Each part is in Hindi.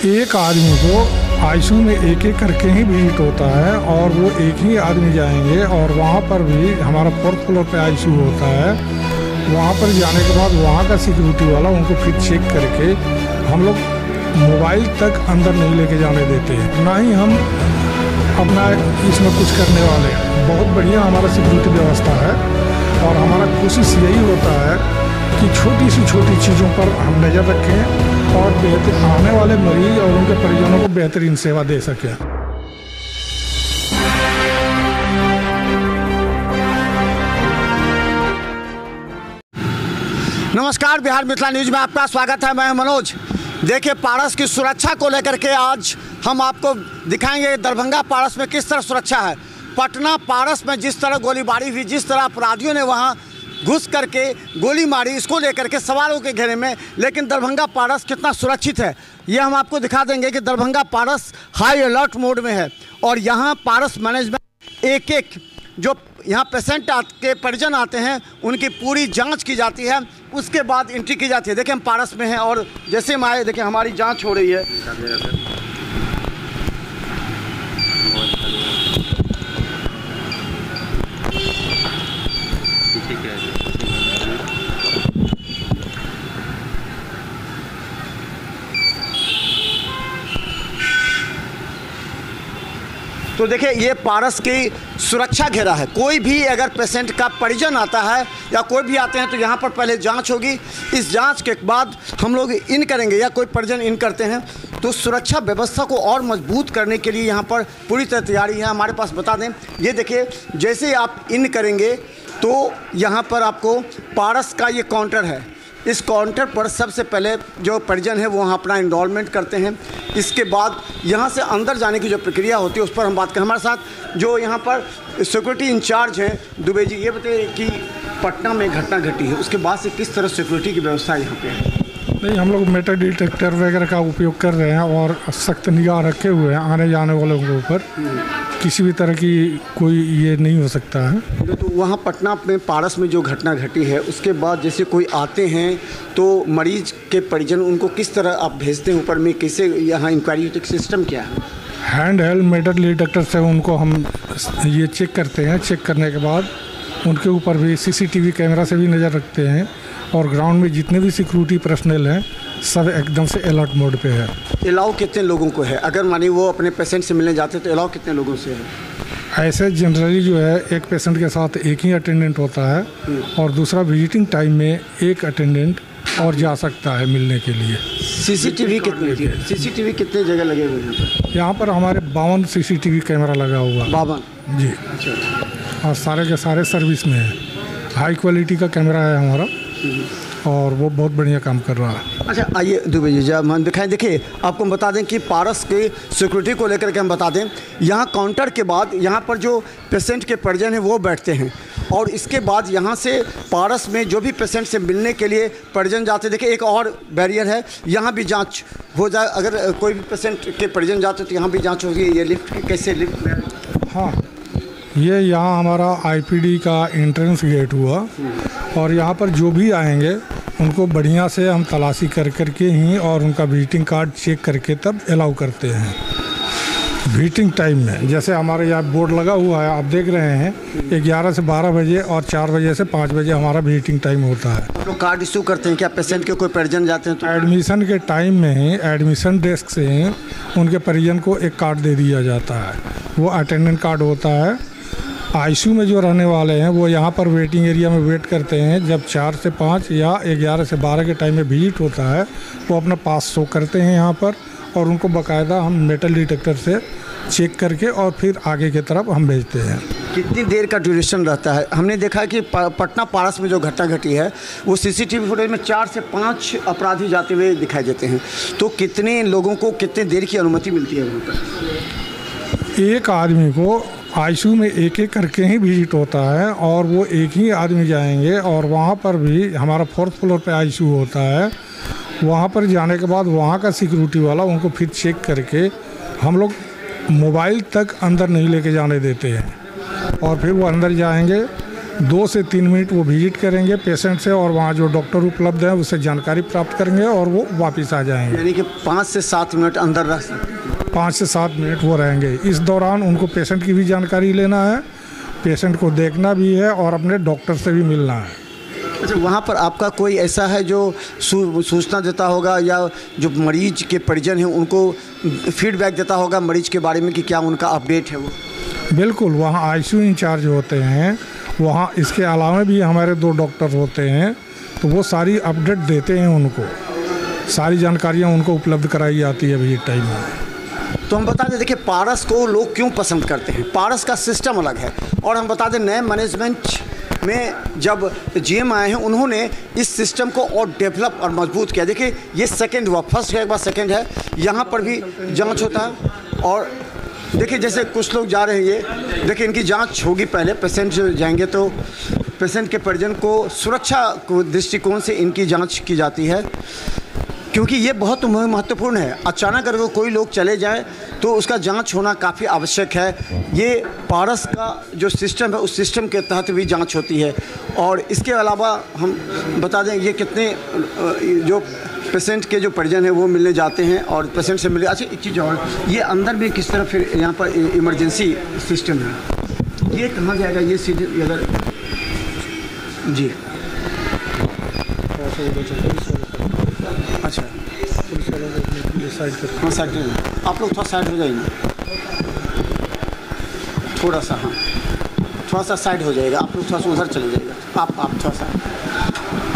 एक आदमी को आईसीयू में एक एक करके ही विजिट होता है और वो एक ही आदमी जाएंगे और वहाँ पर भी हमारा 4th फ्लोर पे आईसीयू होता है। वहाँ पर जाने के बाद वहाँ का सिक्योरिटी वाला उनको फिर चेक करके हम लोग मोबाइल तक अंदर नहीं लेके जाने देते हैं, ना ही हम अपना इसमें कुछ करने वाले हैं। बहुत बढ़िया हमारा सिक्योरिटी व्यवस्था है और हमारा कोशिश यही होता है कि छोटी सी छोटी चीज़ों पर हम नज़र रखें और बेहतर आने वाले मरीज और उनके परिजनों को बेहतरीन सेवा दे सकें। नमस्कार, बिहार मिथिला न्यूज में आपका स्वागत है। मैं मनोज। देखिए, पारस की सुरक्षा को लेकर के आज हम आपको दिखाएंगे दरभंगा पारस में किस तरह सुरक्षा है। पटना पारस में जिस तरह गोलीबारी हुई, जिस तरह अपराधियों ने वहां घुस करके गोली मारी, इसको लेकर के सवालों के घेरे में, लेकिन दरभंगा पारस कितना सुरक्षित है ये हम आपको दिखा देंगे कि दरभंगा पारस हाई अलर्ट मोड में है और यहाँ पारस मैनेजमेंट एक एक जो यहाँ पेशेंट के परिजन आते हैं उनकी पूरी जांच की जाती है, उसके बाद एंट्री की जाती है। देखिए, हम पारस में हैं और जैसे हम आए, देखिए हमारी जांच हो रही है। तो देखिए, ये पारस की सुरक्षा घेरा है। कोई भी अगर पेशेंट का परिजन आता है या कोई भी आते हैं तो यहाँ पर पहले जांच होगी। इस जांच के बाद हम लोग इन करेंगे या कोई परिजन इन करते हैं तो सुरक्षा व्यवस्था को और मजबूत करने के लिए यहाँ पर पूरी तरह तैयारी है हमारे पास। बता दें, ये देखिए, जैसे आप इन करेंगे तो यहाँ पर आपको पारस का ये काउंटर है। इस काउंटर पर सबसे पहले जो परिजन है वो वहाँ अपना इनरोलमेंट करते हैं। इसके बाद यहाँ से अंदर जाने की जो प्रक्रिया होती है उस पर हम बात करें। हमारे साथ जो यहाँ पर सिक्योरिटी इंचार्ज हैं दुबे जी, ये बताइए कि पटना में घटना घटी है, उसके बाद से किस तरह सिक्योरिटी की व्यवस्था यहाँ पे है? नहीं, हम लोग मेटल डिटेक्टर वगैरह का उपयोग कर रहे हैं और सख्त निगाह रखे हुए हैं आने जाने वालों के ऊपर। किसी भी तरह की कोई ये नहीं हो सकता है। तो वहाँ पटना में पारस में जो घटना घटी है उसके बाद जैसे कोई आते हैं तो मरीज के परिजन उनको किस तरह आप भेजते हैं ऊपर में, कैसे यहाँ इंक्वायरी सिस्टम क्या है? हैंड हेल्ड मेटल डिटेक्टर से उनको हम ये चेक करते हैं। चेक करने के बाद उनके ऊपर भी सीसीटीवी कैमरा से भी नज़र रखते हैं और ग्राउंड में जितने भी सिक्योरिटी पर्सनल हैं सब एकदम से अलर्ट मोड पे है। अलाउ कितने लोगों को है? अगर मानिए वो अपने पेशेंट से मिलने जाते हैं तो अलाउ कितने लोगों से है? ऐसे जनरली जो है एक पेशेंट के साथ एक ही अटेंडेंट होता है और दूसरा विजिटिंग टाइम में एक अटेंडेंट और जा सकता है मिलने के लिए। सीसीटीवी कितने जगह लगे हुए हैं? यहाँ पर हमारे 52 सीसीटीवी कैमरा लगा हुआ है। 52 जी। और सारे के सारे सर्विस में है। हाई क्वालिटी का कैमरा है हमारा और वो बहुत बढ़िया काम कर रहा है। अच्छा, आइए दुबे जी, जब हम दिखाएं। देखिए, आपको हम बता दें कि पारस के सिक्योरिटी को लेकर के हम बता दें, यहाँ काउंटर के बाद यहाँ पर जो पेशेंट के परिजन हैं वो बैठते हैं और इसके बाद यहाँ से पारस में जो भी पेशेंट से मिलने के लिए परिजन जाते हैं। देखिए, एक और बैरियर है, यहाँ भी जांच हो जाए। अगर कोई भी पेशेंट के परिजन जाते तो यहाँ भी जाँच होगी। ये लिफ्ट कैसे लिफ्ट में? हाँ, ये यहाँ हमारा आईपीडी का एंट्रेंस गेट हुआ और यहाँ पर जो भी आएंगे उनको बढ़िया से हम तलाशी कर करके ही और उनका विजिटिंग कार्ड चेक करके तब अलाउ करते हैं विजिटिंग टाइम में। जैसे हमारे यहाँ बोर्ड लगा हुआ है, आप देख रहे हैं, 11 से 12 बजे और 4 बजे से 5 बजे हमारा विजिटिंग टाइम होता है। आप लोग कार्ड इशू करते हैं क्या पेशेंट के? कोई परिजन जाते हैं तो एडमिशन के टाइम में ही एडमिशन डेस्क से ही उनके परिजन को एक कार्ड दे दिया जाता है। वो अटेंडेंट कार्ड होता है। आईसीयू में जो रहने वाले हैं वो यहाँ पर वेटिंग एरिया में वेट करते हैं। जब 4 से 5 या 11 से 12 के टाइम में विजिट होता है वो अपना पास शो करते हैं यहाँ पर और उनको बाकायदा हम मेटल डिटेक्टर से चेक करके और फिर आगे की तरफ हम भेजते हैं। कितनी देर का ड्यूरेशन रहता है? हमने देखा कि पटना पारस में जो घटना घटी है वो सीसीटीवी फुटेज में 4 से 5 अपराधी जाते हुए दिखाई देते हैं, तो कितने लोगों को कितने देर की अनुमति मिलती है वहाँ पर? एक आदमी को आईसीयू में एक एक करके ही विजिट होता है और वो एक ही आदमी जाएंगे और वहाँ पर भी हमारा 4th फ्लोर पे आईसीयू होता है। वहाँ पर जाने के बाद वहाँ का सिक्योरिटी वाला उनको फिर चेक करके हम लोग मोबाइल तक अंदर नहीं लेके जाने देते हैं और फिर वो अंदर जाएंगे 2 से 3 मिनट वो विजिट करेंगे पेशेंट से, और वहाँ जो डॉक्टर उपलब्ध हैं उससे जानकारी प्राप्त करेंगे और वो वापस आ जाएंगे। यानी कि 5 से 7 मिनट अंदर रह सकते हैं। 5 से 7 मिनट वो रहेंगे। इस दौरान उनको पेशेंट की भी जानकारी लेना है, पेशेंट को देखना भी है और अपने डॉक्टर से भी मिलना है। अच्छा, वहाँ पर आपका कोई ऐसा है जो सूचना देता होगा या जो मरीज के परिजन हैं उनको फीडबैक देता होगा मरीज के बारे में कि क्या उनका अपडेट है वो? बिल्कुल, वहाँ आईसीयू इंचार्ज होते हैं, वहाँ इसके अलावा भी हमारे 2 डॉक्टर होते हैं, तो वो सारी अपडेट देते हैं उनको, सारी जानकारियाँ उनको उपलब्ध कराई जाती है विजिट टाइम में। तो हम बता दें, देखिए पारस को लोग क्यों पसंद करते हैं। पारस का सिस्टम अलग है, और हम बता दें नए मैनेजमेंट में जब जीएम आए हैं उन्होंने इस सिस्टम को और डेवलप और मजबूत किया। देखिए ये सेकंड हुआ, फर्स्ट है एक बार, सेकंड है, यहाँ पर भी जांच होता है। और देखिए जैसे कुछ लोग जा रहे हैं, ये देखिए इनकी जांच होगी पहले, पेशेंट जो जाएंगे तो पेशेंट के परिजन को सुरक्षा को दृष्टिकोण से इनकी जाँच की जाती है, क्योंकि ये बहुत महत्वपूर्ण है। अचानक अगर कोई लोग चले जाएं तो उसका जांच होना काफ़ी आवश्यक है। ये पारस का जो सिस्टम है उस सिस्टम के तहत भी जांच होती है। और इसके अलावा हम बता दें ये कितने जो पेशेंट के जो परिजन हैं वो मिलने जाते हैं और पेशेंट से मिले। अच्छा, एक चीज़ और, ये अंदर भी किस तरह फिर यहाँ पर इमरजेंसी सिस्टम है, ये कहाँ जाएगा ये सीधे अगर जी? अच्छा, हाँ साइड में आप लोग थोड़ा साइड हो जाइए, थोड़ा सा, हाँ थोड़ा सा साइड हो जाएगा, आप लोग थोड़ा सा उधर चले जाइएगा, आप थोड़ा सा,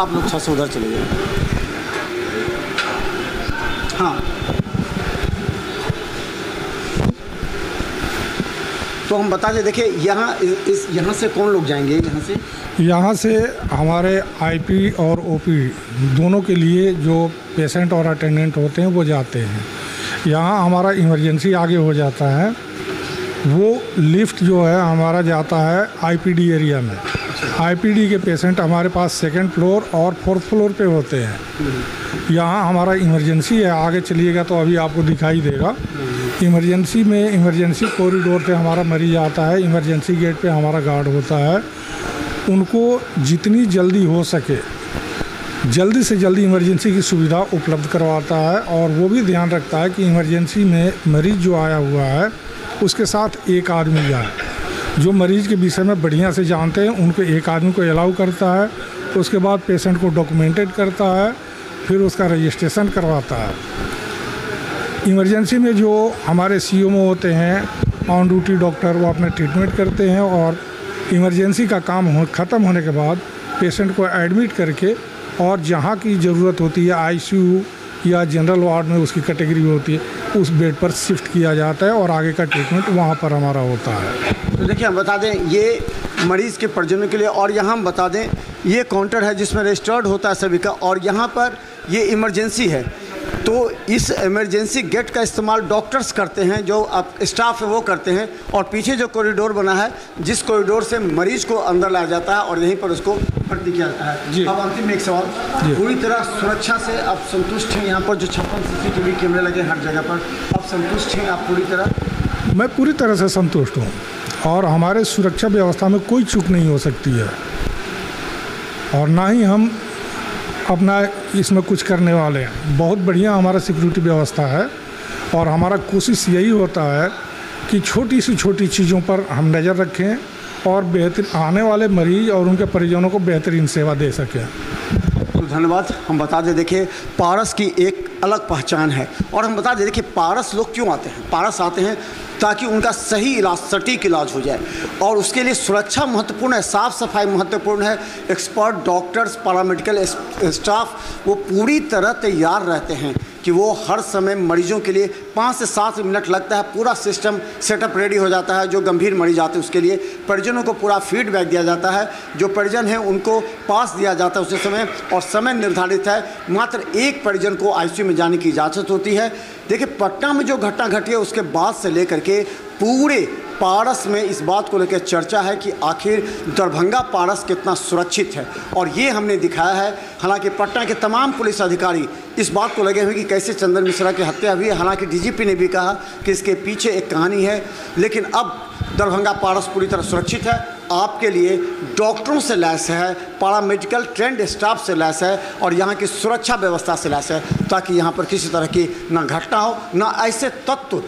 आप लोग थोड़ा सा उधर चले जाइए। हाँ, तो हम बता दें, देखिए यहाँ से कौन लोग जाएंगे? यहाँ से हमारे आईपी और ओपी दोनों के लिए जो पेशेंट और अटेंडेंट होते हैं वो जाते हैं। यहाँ हमारा इमरजेंसी आगे हो जाता है, वो लिफ्ट जो है हमारा जाता है आईपीडी एरिया में। आईपीडी के पेशेंट हमारे पास 2nd फ्लोर और 4th फ्लोर पे होते हैं। यहाँ हमारा इमरजेंसी है, आगे चलिएगा तो अभी आपको दिखाई देगा। इमरजेंसी में इमरजेंसी कॉरिडोर से हमारा मरीज आता है, इमरजेंसी गेट पे हमारा गार्ड होता है, उनको जितनी जल्दी हो सके जल्दी से जल्दी इमरजेंसी की सुविधा उपलब्ध करवाता है। और वो भी ध्यान रखता है कि इमरजेंसी में मरीज़ जो आया हुआ है उसके साथ एक आदमी जाए, जो मरीज़ के विषय में बढ़िया से जानते हैं उनको एक आदमी को अलाउ करता है। उसके बाद पेशेंट को डॉक्यूमेंटेड करता है, फिर उसका रजिस्ट्रेशन करवाता है। इमरजेंसी में जो हमारे सीएमओ होते हैं ऑन ड्यूटी डॉक्टर, वो अपने ट्रीटमेंट करते हैं और इमरजेंसी का काम ख़त्म होने के बाद पेशेंट को एडमिट करके और जहाँ की ज़रूरत होती है आईसीयू या जनरल वार्ड में उसकी कैटेगरी होती है उस बेड पर शिफ्ट किया जाता है और आगे का ट्रीटमेंट वहाँ पर हमारा होता है। तो देखिए हम बता दें ये मरीज़ के परिजनों के लिए, और यहाँ हम बता दें ये काउंटर है जिसमें रजिस्टर्ड होता है सभी का, और यहाँ पर ये इमरजेंसी है। तो इस इमरजेंसी गेट का इस्तेमाल डॉक्टर्स करते हैं, जो आप स्टाफ है वो करते हैं, और पीछे जो कॉरिडोर बना है जिस कॉरिडोर से मरीज को अंदर लाया जाता है और यहीं पर उसको भर्ती किया जाता है। अब अंतिम एक सवाल, पूरी तरह सुरक्षा से आप संतुष्ट हैं? यहाँ पर जो 56 CCTV कैमरे लगे हर जगह पर, आप संतुष्ट हैं आप पूरी तरह? मैं पूरी तरह से संतुष्ट हूँ और हमारे सुरक्षा व्यवस्था में कोई चूक नहीं हो सकती है और ना ही हम अपना इसमें कुछ करने वाले हैं। बहुत बढ़िया हमारा सिक्योरिटी व्यवस्था है और हमारा कोशिश यही होता है कि छोटी से छोटी चीज़ों पर हम नज़र रखें और बेहतर आने वाले मरीज और उनके परिजनों को बेहतरीन सेवा दे सकें। तो धन्यवाद। हम बता दें देखिए पारस की एक अलग पहचान है, और हम बता दें देखिए पारस लोग क्यों आते हैं। पारस आते हैं ताकि उनका सही इलाज, सटीक इलाज हो जाए, और उसके लिए सुरक्षा महत्वपूर्ण है, साफ़ सफाई महत्वपूर्ण है। एक्सपर्ट डॉक्टर्स, पैरामेडिकल स्टाफ वो पूरी तरह तैयार रहते हैं कि वो हर समय मरीजों के लिए 5 से 7 मिनट लगता है, पूरा सिस्टम सेटअप रेडी हो जाता है। जो गंभीर मरीज आते हैं उसके लिए परिजनों को पूरा फीडबैक दिया जाता है, जो परिजन हैं उनको पास दिया जाता है उसी समय, और समय निर्धारित है। मात्र एक परिजन को आईसीयू में जाने की इजाज़त होती है। देखिए पटना में जो घटना घटी है उसके बाद से लेकर के पूरे पारस में इस बात को लेकर चर्चा है कि आखिर दरभंगा पारस कितना सुरक्षित है, और ये हमने दिखाया है। हालांकि पटना के तमाम पुलिस अधिकारी इस बात को लगे हुए कि कैसे चंदन मिश्रा की हत्या हुई है। हालांकि डीजीपी ने भी कहा कि इसके पीछे एक कहानी है, लेकिन अब दरभंगा पारस पूरी तरह सुरक्षित है। आपके लिए डॉक्टरों से लैस है, पैरामेडिकल ट्रेंड स्टाफ से लैस है और यहाँ की सुरक्षा व्यवस्था से लैस है, ताकि यहाँ पर किसी तरह की ना घटना हो, ना ऐसे तत्व